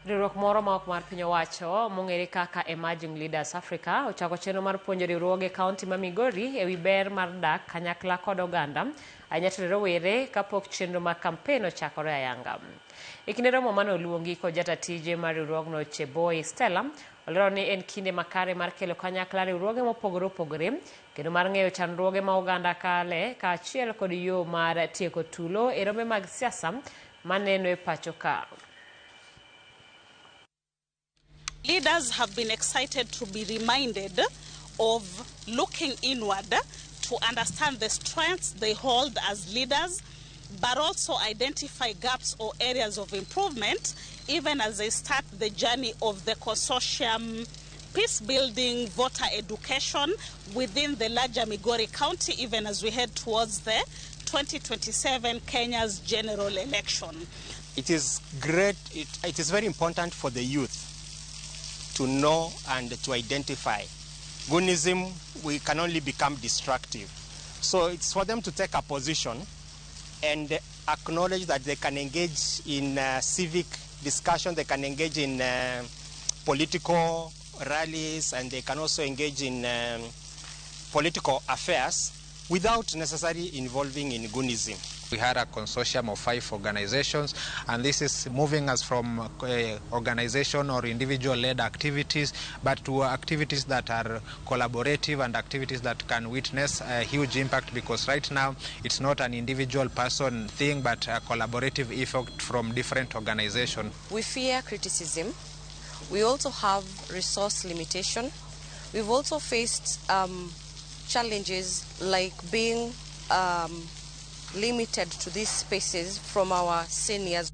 Riwruok moro ma ok mar piny owacho mong'ere kaka Emerging Leaders Africa ochako chenro mar puonjo riwruoge kaonti ma Migori ewi ber mar dak kanyakla kod oganda ahinya to Rawere kapok chenro mar kampen ochakore ayanga. E kinde romo mane oluongi kod jatatije mar riwruogno Cheboy Stella olero ni en kinde makare mar kelo kanyakla riwruoge mopogore opogore kendo mar ng'eyo chandruoge ma oganda kale kaachiel kod yo mar tieko tulo e rombe mag siasa maneno e pacho ka. Leaders have been excited to be reminded of looking inward to understand the strengths they hold as leaders, but also identify gaps or areas of improvement, even as they start the journey of the consortium peace building, voter education within the larger Migori County, even as we head towards the 2027 Kenya's general election. It is great, it is very important for the youth to know and to identify. Goonism, we can only become destructive. So it's for them to take a position and acknowledge that they can engage in civic discussion, they can engage in political rallies, and they can also engage in political affairs without necessarily involving in Goonism. We had a consortium of 5 organizations, and this is moving us from organization or individual-led activities, but to activities that are collaborative and activities that can witness a huge impact, because right now it's not an individual person thing, but a collaborative effort from different organizations. We fear criticism. We also have resource limitation. We've also faced challenges like being limited to these spaces from our seniors.